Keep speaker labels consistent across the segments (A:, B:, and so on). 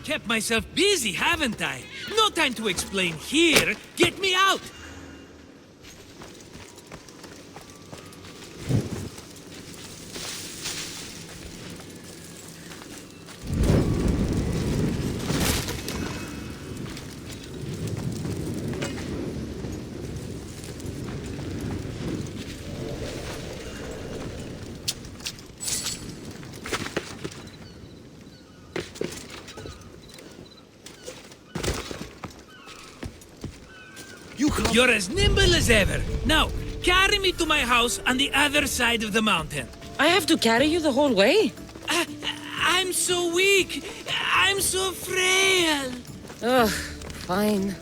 A: Kept myself busy, haven't I? No time to explain here. Get me out! You're as nimble as ever. Now, carry me to my house on the other side of the mountain.
B: I have to carry you the whole way?
A: I'm so weak. I'm so frail.
B: Ugh, fine.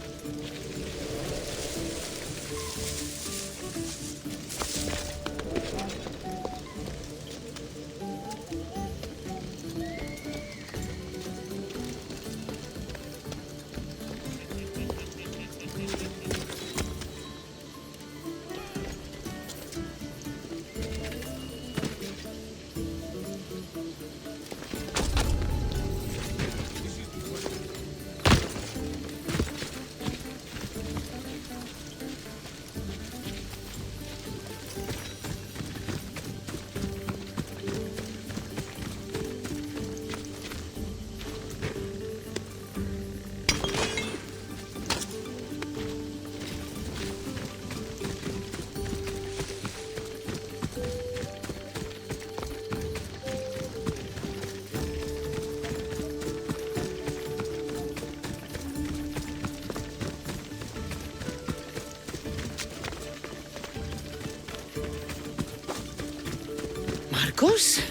B: Marcos?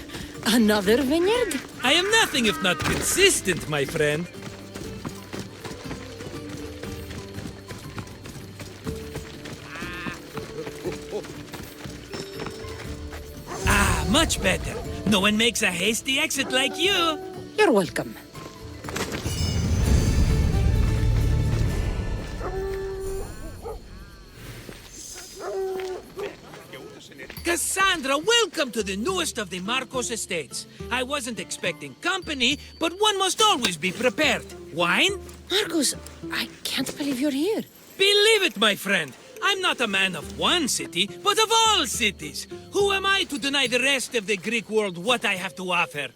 B: Another vineyard?
A: I am nothing if not consistent, my friend. Ah, much better. No one makes a hasty exit like you.
B: You're welcome.
A: Kassandra, welcome to the newest of the Marcos estates. I wasn't expecting company, but one must always be prepared. Wine?
B: Marcos, I can't believe you're here.
A: Believe it, my friend. I'm not a man of one city, but of all cities. Who am I to deny the rest of the Greek world what I have to offer?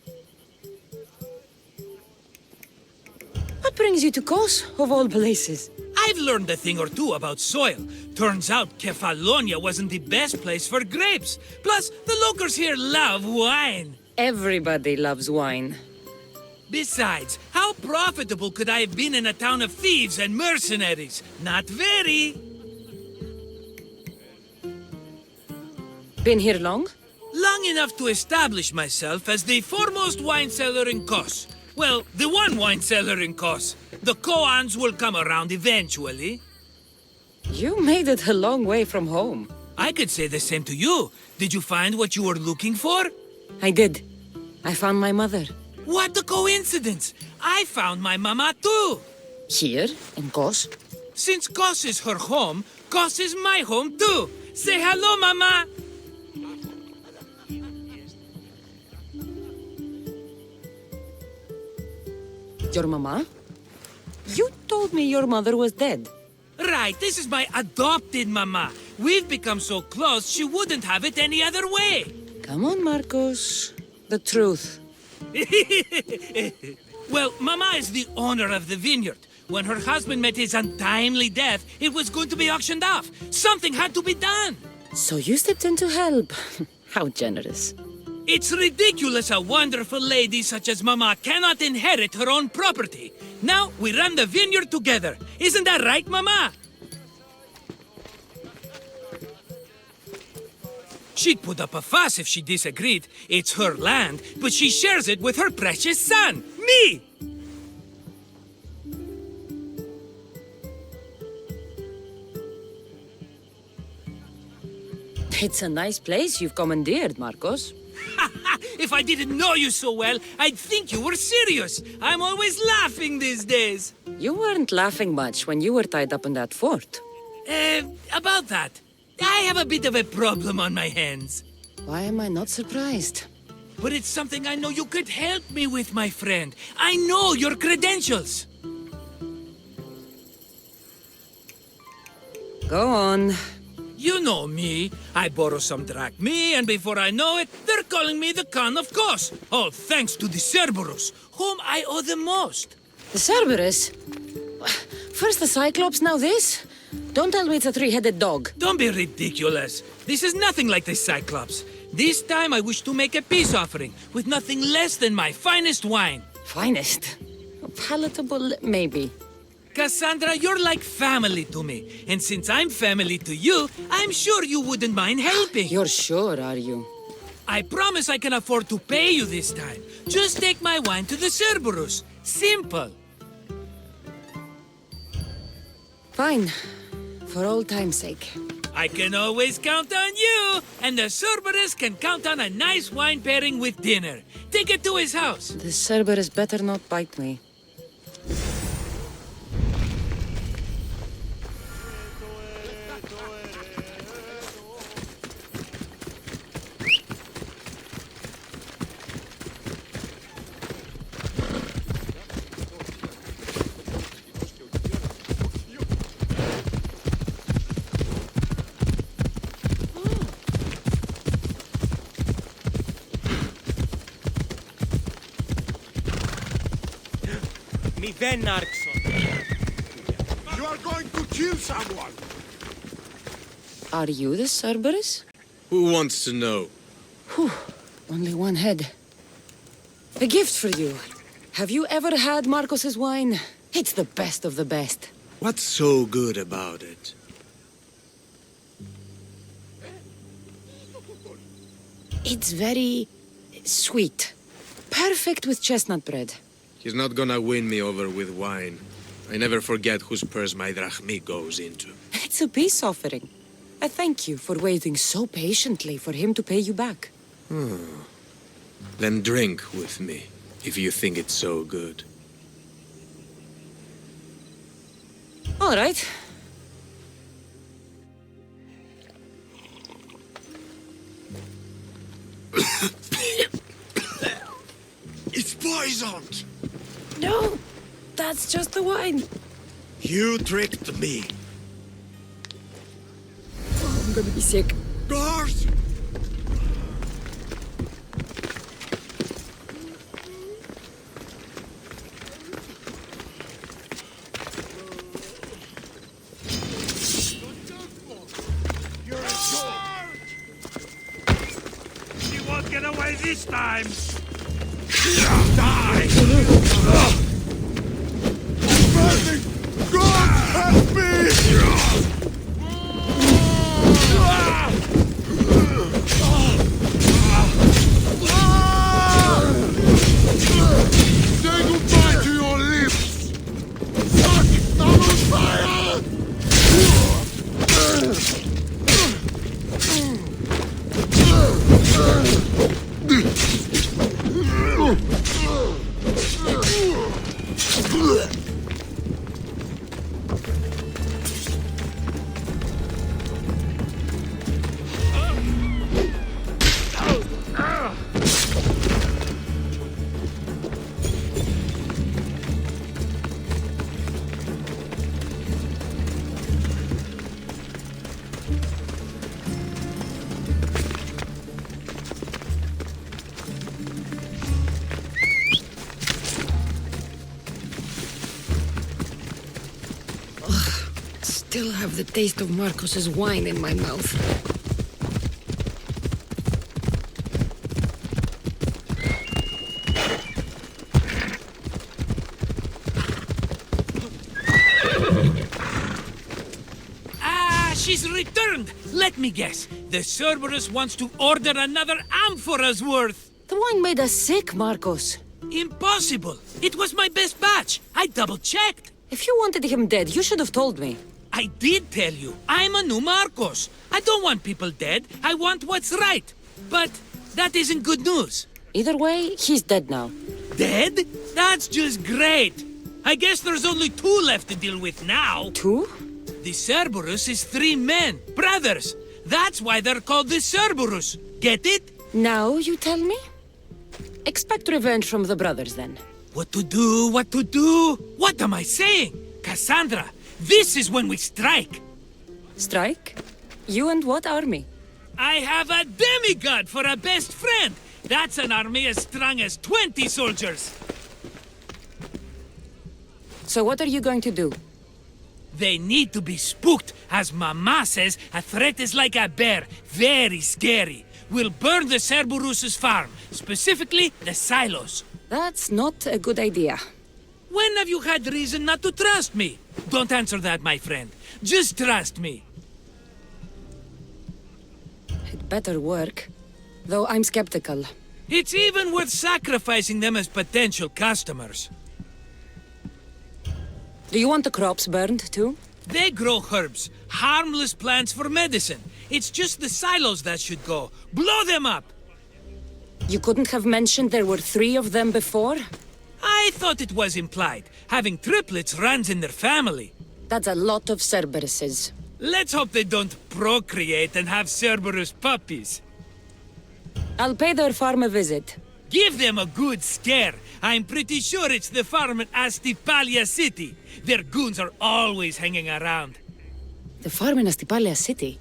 B: What brings you to Kos, of all places?
A: I've learned a thing or two about soil. Turns out Kefalonia wasn't the best place for grapes. Plus, the locals here love wine.
B: Everybody loves wine.
A: Besides, how profitable could I have been in a town of thieves and mercenaries? Not very.
B: Been here long?
A: Long enough to establish myself as the foremost wine seller in Kos. Well, the one wine seller in Kos. The koans will come around eventually.
B: You made it a long way from home.
A: I could say the same to you. Did you find what you were looking for?
B: I did. I found my mother.
A: What a coincidence! I found my mama too!
B: Here, in Kos?
A: Since Kos is her home, Kos is my home too! Say hello, mama!
B: Your mama? You told me your mother was dead.
A: Right, this is my adopted mama. We've become so close, she wouldn't have it any other way.
B: Come on, Marcos. The truth.
A: Well, Mama is the owner of the vineyard. When her husband met his untimely death, it was going to be auctioned off. Something had to be done.
B: So you stepped in to help. How generous.
A: It's ridiculous a wonderful lady such as Mama cannot inherit her own property. Now we run the vineyard together. Isn't that right, Mama? She'd put up a fuss if she disagreed. It's her land, but she shares it with her precious son, me!
B: It's a nice place you've commandeered, Marcos.
A: If I didn't know you so well, I'd think you were serious. I'm always laughing these days.
B: You weren't laughing much when you were tied up in that fort.
A: About that. I have a bit of a problem on my hands.
B: Why am I not surprised?
A: But it's something I know you could help me with, my friend. I know your credentials.
B: Go on.
A: You know me. I borrow some drachmae, and before I know it, they're calling me the Khan of Kos. All thanks to the Cerberus, whom I owe the most.
B: The Cerberus? First the Cyclops, now this? Don't tell me it's a three-headed dog.
A: Don't be ridiculous. This is nothing like the Cyclops. This time I wish to make a peace offering with nothing less than my finest wine.
B: Finest? Palatable, maybe.
A: Kassandra, you're like family to me. And since I'm family to you, I'm sure you wouldn't mind helping.
B: You're sure, are you?
A: I promise I can afford to pay you this time. Just take my wine to the Cerberus. Simple.
B: Fine. For old time's sake.
A: I can always count on you, and the Cerberus can count on a nice wine pairing with dinner. Take it to his house.
B: The Cerberus better not bite me.
C: You are going to kill someone!
B: Are you the Cerberus?
D: Who wants to know?
B: Whew. Only one head. A gift for you. Have you ever had Marcos's wine? It's the best of the best.
D: What's so good about it?
B: It's very sweet. Perfect with chestnut bread.
D: He's not gonna win me over with wine. I never forget whose purse my drachmae goes into.
B: It's a peace offering. A thank you for waiting so patiently for him to pay you back.
D: Then drink with me, if you think it's so good.
B: All right.
C: It's poisoned!
B: No, that's just the wine.
C: You tricked me.
B: gonna be sick.
C: Guards! You're a dog!
A: She won't get away this time!
C: Die! Burning! God help me! Say goodbye to your lips! Fuck! I'm on fire!
B: Still have the taste of Marcos's wine in my mouth.
A: She's returned! Let me guess. The Cerberus wants to order another amphora's worth.
B: The wine made us sick, Marcos.
A: Impossible! It was my best batch. I double-checked.
B: If you wanted him dead, you should have told me.
A: I did tell you. I'm a new Marcos. I don't want people dead. I want what's right. But that isn't good news.
B: Either way, he's dead now.
A: Dead? That's just great. I guess there's only 2 left to deal with now.
B: 2?
A: The Cerberus is 3 men, brothers. That's why they're called the Cerberus. Get it?
B: Now you tell me? Expect revenge from the brothers, then.
A: What to do? What to do? What am I saying? Kassandra, this is when we strike.
B: Strike? You and what army?
A: I have a demigod for a best friend. That's an army as strong as 20 soldiers.
B: So what are you going to do?
A: They need to be spooked. As Mama says, a threat is like a bear. Very scary. We'll burn the Cerberus' farm. Specifically, the silos.
B: That's not a good idea.
A: When have you had reason not to trust me? Don't answer that, my friend. Just trust me.
B: It better work. Though I'm skeptical.
A: It's even worth sacrificing them as potential customers.
B: Do you want the crops burned, too?
A: They grow herbs, harmless plants for medicine. It's just the silos that should go. Blow them up!
B: You couldn't have mentioned there were 3 of them before?
A: I thought it was implied. Having triplets runs in their family.
B: That's a lot of Cerberuses.
A: Let's hope they don't procreate and have Cerberus puppies.
B: I'll pay their farm a visit.
A: Give them a good scare. I'm pretty sure it's the farm in Astipalia City. Their goons are always hanging around.
B: The farm in Astipalia City?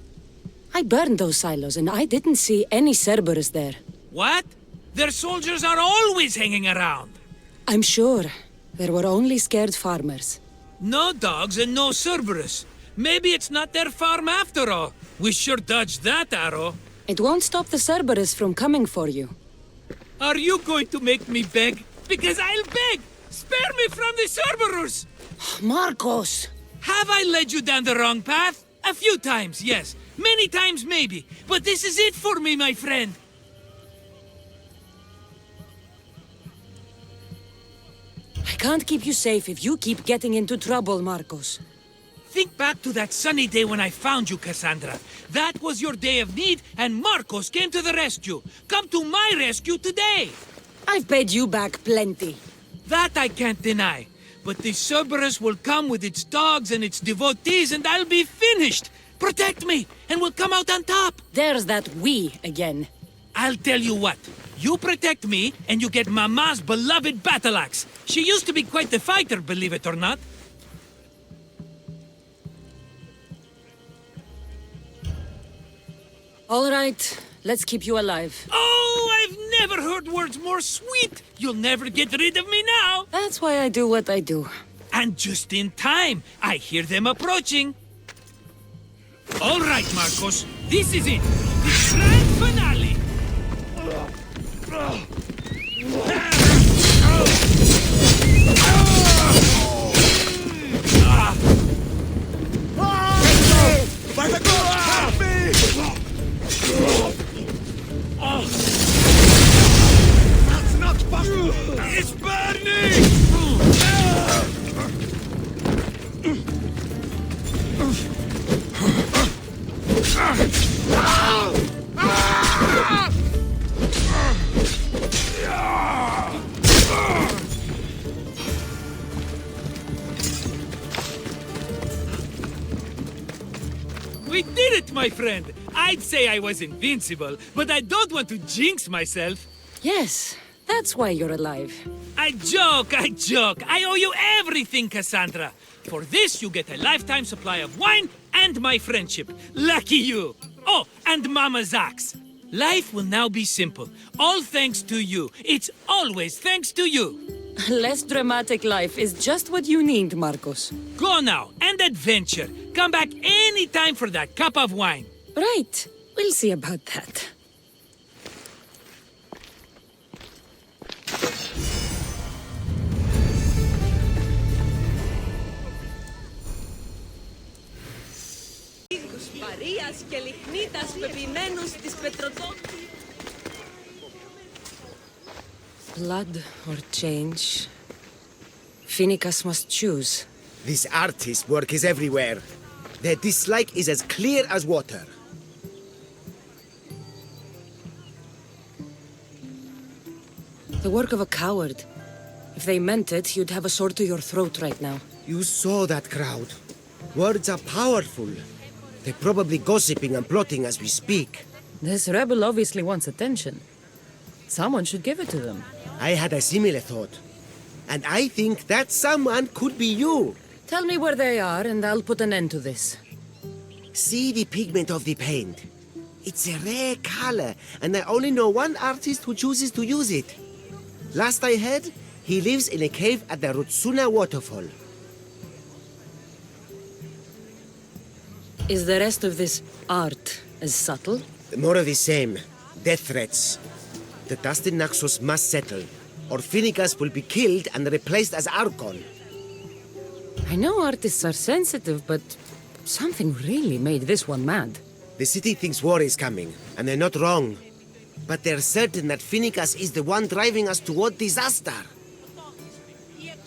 B: I burned those silos and I didn't see any Cerberus there.
A: What? Their soldiers are always hanging around.
B: I'm sure. There were only scared farmers.
A: No dogs and no Cerberus. Maybe it's not their farm after all. We sure dodged that arrow.
B: It won't stop the Cerberus from coming for you.
A: Are you going to make me beg? Because I'll beg! Spare me from the Cerberus!
B: Marcos!
A: Have I led you down the wrong path? A few times, yes. Many times, maybe. But this is it for me, my friend.
B: I can't keep you safe if you keep getting into trouble, Marcos.
A: Think back to that sunny day when I found you, Kassandra. That was your day of need, and Marcos came to the rescue. Come to my rescue today!
B: I've paid you back plenty.
A: That I can't deny. But the Cerberus will come with its dogs and its devotees, and I'll be finished! Protect me, and we'll come out on top!
B: There's that we again.
A: I'll tell you what. You protect me, and you get Mama's beloved battle axe. She used to be quite the fighter, believe it or not.
B: All right, let's keep you alive.
A: Oh, I've never heard words more sweet! You'll never get rid of me now!
B: That's why I do what I do.
A: And just in time, I hear them approaching. All right, Marcos, this is it. The grand finale.
C: By the gods, help me! That's not possible!
A: It's burning! We did it, my friend! I'd say I was invincible, but I don't want to jinx myself.
B: Yes, that's why you're alive.
A: I joke, I joke. I owe you everything, Cassandra. For this, you get a lifetime supply of wine and my friendship. Lucky you. Oh, and Mama's axe. Life will now be simple. All thanks to you. It's always thanks to you.
B: Less dramatic life is just what you need, Marcos.
A: Go now and adventure. Come back anytime for that cup of wine.
B: Right. We'll see about that. Blood or change? Phoenicus must choose.
E: This artist's work is everywhere. Their dislike is as clear as water.
B: The work of a coward. If they meant it, you'd have a sword to your throat right now.
E: You saw that crowd. Words are powerful. They're probably gossiping and plotting as we speak.
B: This rebel obviously wants attention. Someone should give it to them.
E: I had a similar thought. And I think that someone could be you.
B: Tell me where they are, and I'll put an end to this.
E: See the pigment of the paint. It's a rare color, and I only know one artist who chooses to use it. Last I heard, he lives in a cave at the Rutsuna waterfall.
B: Is the rest of this art as subtle?
E: More of the same. Death threats. The dust in Naxos must settle, or Phoenicus will be killed and replaced as Archon.
B: I know artists are sensitive, but something really made this one mad.
E: The city thinks war is coming, and they're not wrong. But they're certain that Phoenicus is the one driving us toward disaster.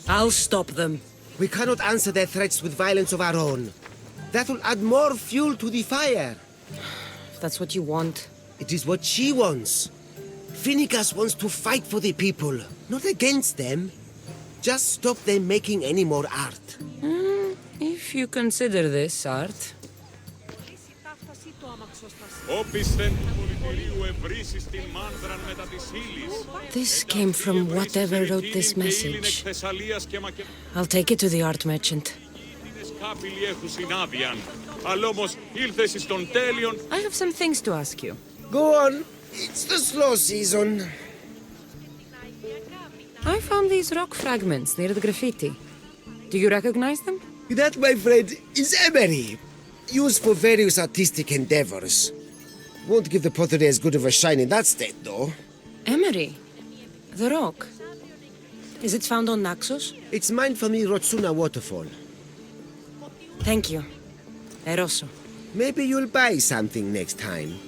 B: I'll stop them.
E: We cannot answer their threats with violence of our own. That will add more fuel to the fire.
B: If that's what you want.
E: It is what she wants. Phoenicus wants to fight for the people, not against them. Just stop them making any more art.
B: If you consider this art. This came from whatever wrote this message. I'll take it to the art merchant. I have some things to ask you.
E: Go on. It's the slow season.
B: I found these rock fragments near the graffiti. Do you recognize them?
E: That, my friend, is emery. Used for various artistic endeavors. Won't give the pottery as good of a shine in that state, though.
B: Emery? The rock? Is it found on Naxos?
E: It's mined from the Rotsuna waterfall.
B: Thank you. Eroso.
E: Maybe you'll buy something next time.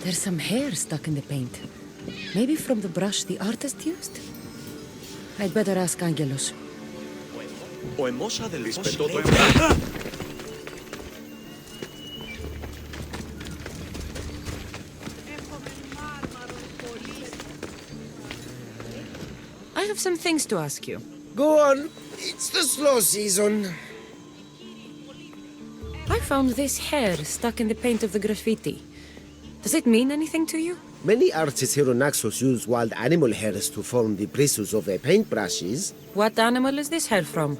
B: There's some hair stuck in the paint. Maybe from the brush the artist used? I'd better ask Angelos. have some things to ask you.
E: Go on. It's the slow season.
B: I found this hair stuck in the paint of the graffiti. Does it mean anything to you?
E: Many artists here on Naxos use wild animal hairs to form the bristles of their paintbrushes.
B: What animal is this hair from?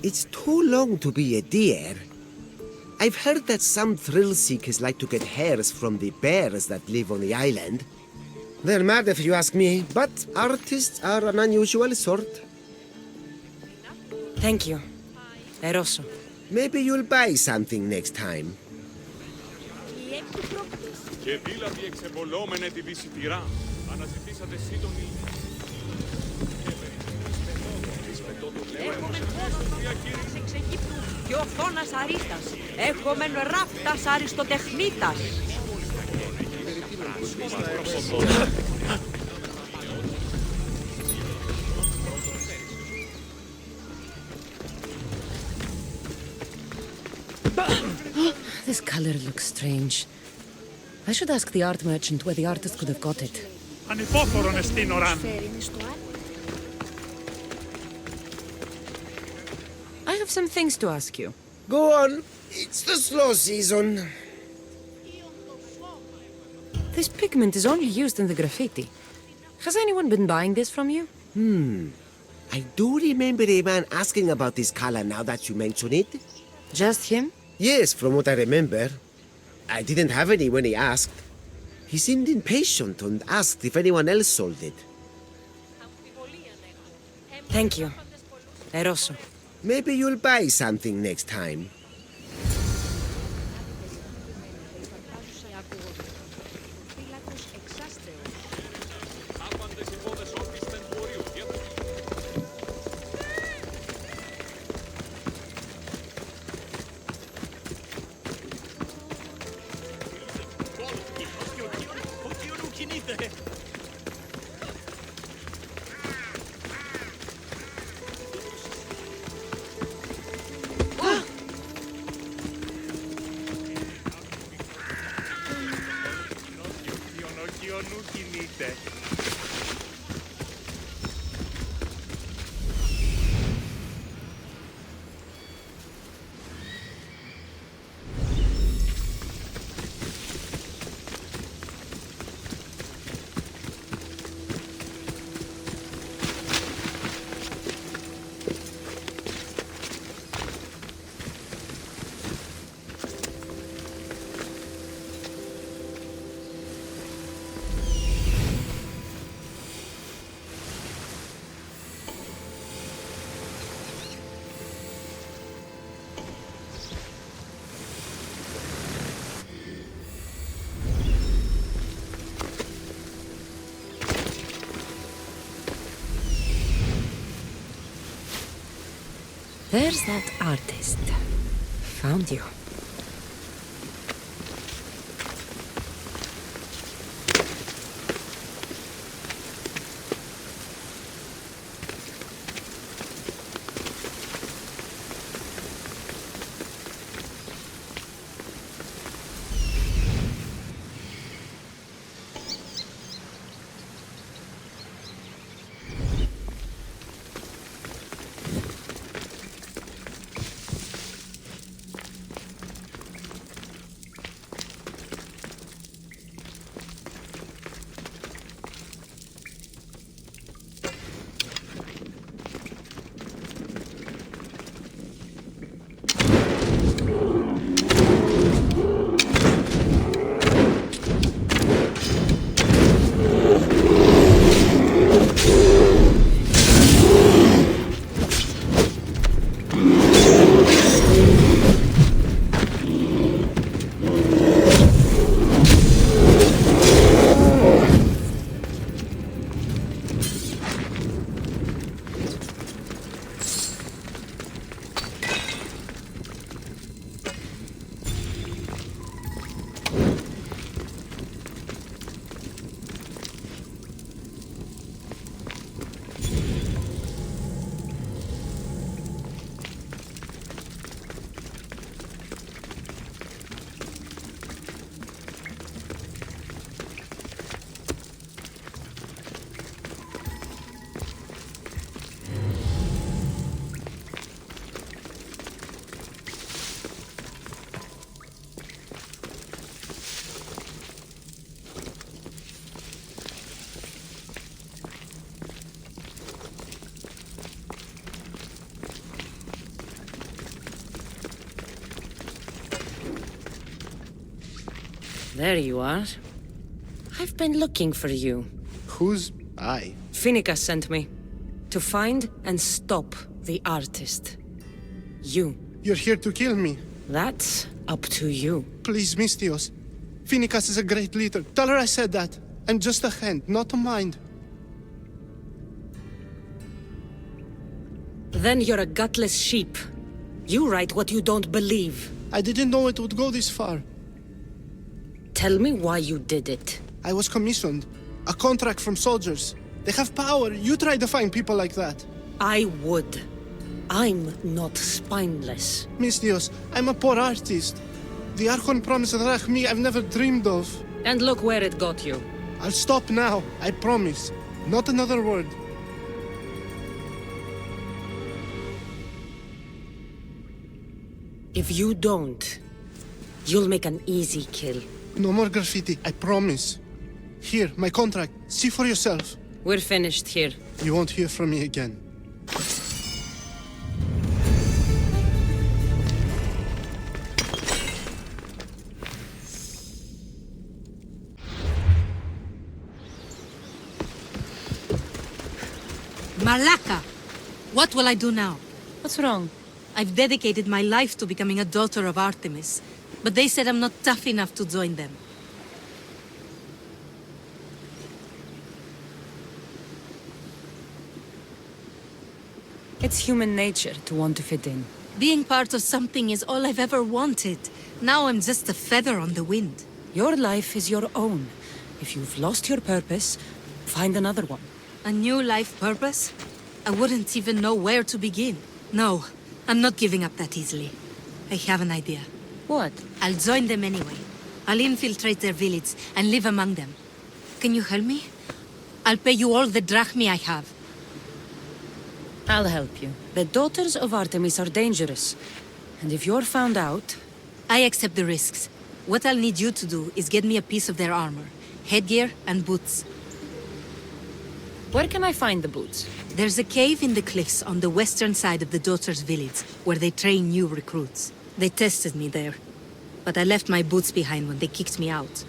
E: It's too long to be a deer. I've heard that some thrill seekers like to get hairs from the bears that live on the island. They're mad if you ask me, but artists are an unusual sort.
B: Thank you. Eroso.
E: Maybe you'll buy something next time.
F: Και δίλαβοι εξεβολόμενε τη δυσιτηρά. Αναζητήσατε σύντομη.
G: Έχομεν πόδος εξεγύπτου και ο θώνας αρίστας. Έχομεν ράφτας αριστοτεχνίτας.
B: This color looks strange. I should ask the art merchant where the artist could have got it.
A: Ανυπόφορον εστίν οράν.
B: I have some things to ask you.
E: Go on. It's the slow season.
B: This pigment is only used in the graffiti. Has anyone been buying this from you?
E: I do remember a man asking about this color now that you mention it.
B: Just him?
E: Yes, from what I remember. I didn't have any when he asked. He seemed impatient and asked if anyone else sold it.
B: Thank you. Eroso.
E: Maybe you'll buy something next time.
B: There's that artist. Found you. There you are. I've been looking for you.
H: Who's I?
B: Finicus sent me. To find and stop the artist. You.
H: You're here to kill me.
B: That's up to you.
H: Please, Mystios. Finicus is a great leader. Tell her I said that. And just a hand, not a mind.
B: Then you're a gutless sheep. You write what you don't believe.
H: I didn't know it would go this far.
B: Tell me why you did it.
H: I was commissioned. A contract from soldiers. They have power. You try to find people like that.
B: I would. I'm not spineless.
H: Mystios, I'm a poor artist. The Archon promised Drachmi I've never dreamed of.
B: And look where it got you.
H: I'll stop now, I promise. Not another word.
B: If you don't, you'll make an easy kill.
H: No more graffiti, I promise. Here, my contract. See for yourself.
B: We're finished here.
H: You won't hear from me again.
I: Malaka! What will I do now?
B: What's wrong?
I: I've dedicated my life to becoming a daughter of Artemis, but they said I'm not tough enough to join them.
B: It's human nature to want to fit in.
I: Being part of something is all I've ever wanted. Now I'm just a feather on the wind.
B: Your life is your own. If you've lost your purpose, find another one.
I: A new life purpose? I wouldn't even know where to begin. No, I'm not giving up that easily. I have an idea.
B: What?
I: I'll join them anyway. I'll infiltrate their village and live among them. Can you help me? I'll pay you all the drachmi I have.
B: I'll help you. The daughters of Artemis are dangerous. And if you're found out...
I: I accept the risks. What I'll need you to do is get me a piece of their armor, headgear, and boots.
B: Where can I find the boots?
I: There's a cave in the cliffs on the western side of the Daughters' village, where they train new recruits. They tested me there, but I left my boots behind when they kicked me out.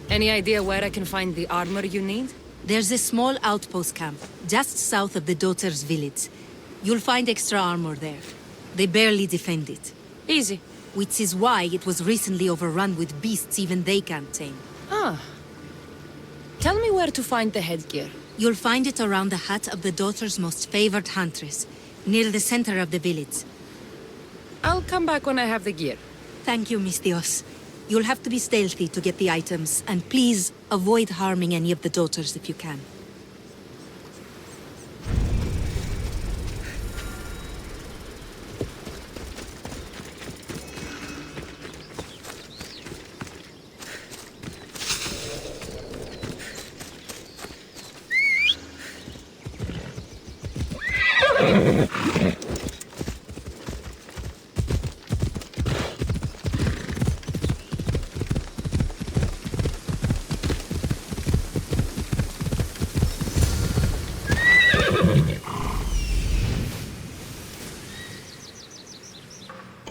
B: Any idea where I can find the armor you need?
I: There's a small outpost camp, just south of the Daughters' village. You'll find extra armor there. They barely defend it.
B: Easy.
I: Which is why it was recently overrun with beasts even they can't tame.
B: Ah. Tell me where to find the headgear.
I: You'll find it around the hut of the Daughter's most favored huntress, near the center of the village.
B: I'll come back when I have the gear.
I: Thank you, Mystios. You'll have to be stealthy to get the items, and please avoid harming any of the Daughters if you can.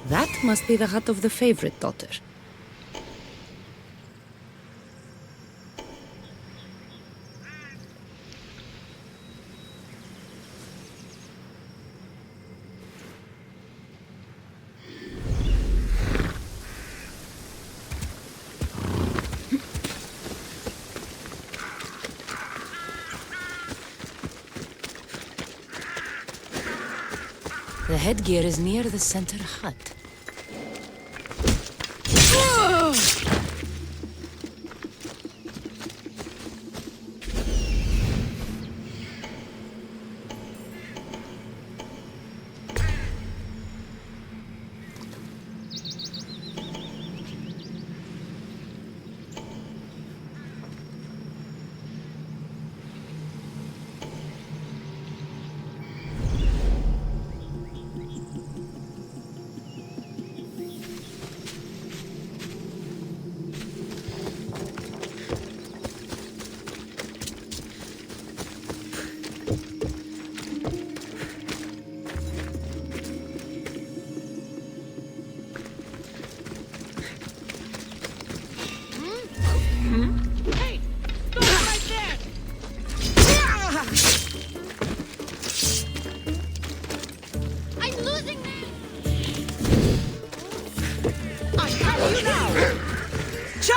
B: That must be the hut of the favorite daughter. The headgear is near the center hut.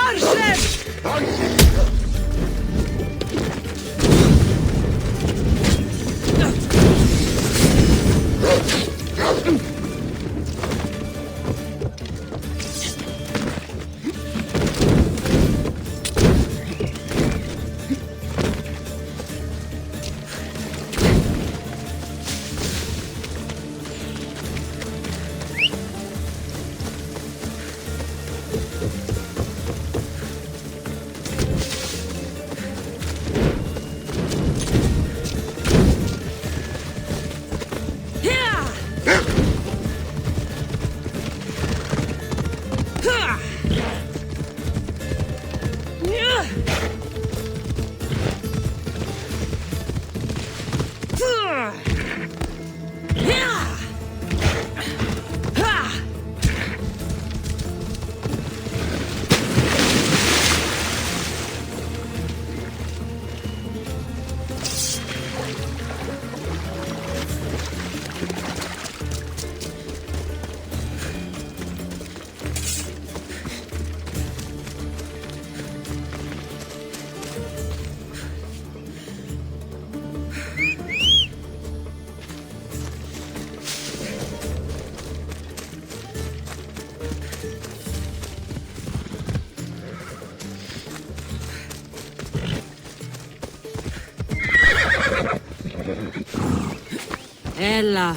G: Marsze!
B: Ella.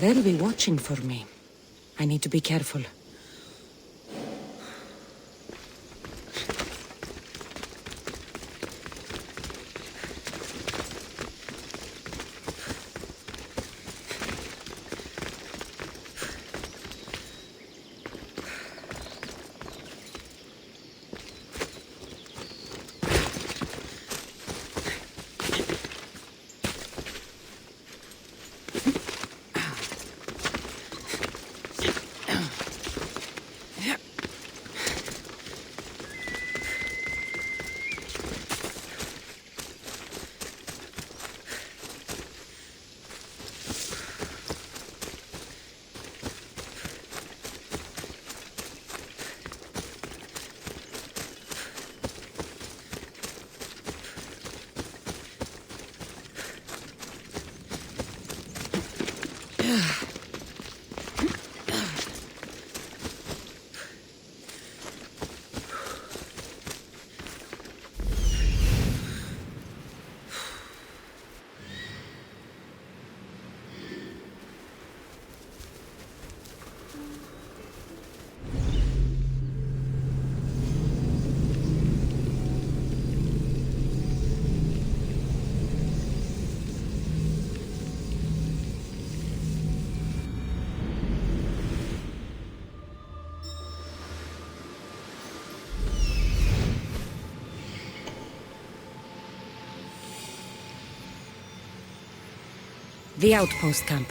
B: They'll be watching for me. I need to be careful. The outpost camp.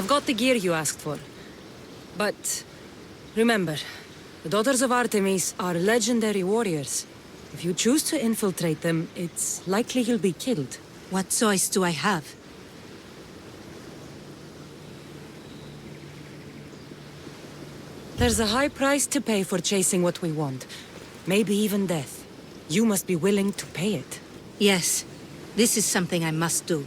B: I've got the gear you asked for. But remember, the Daughters of Artemis are legendary warriors. If you choose to infiltrate them, it's likely you'll be killed.
I: What choice do I have?
B: There's a high price to pay for chasing what we want. Maybe even death. You must be willing to pay it.
I: Yes, this is something I must do.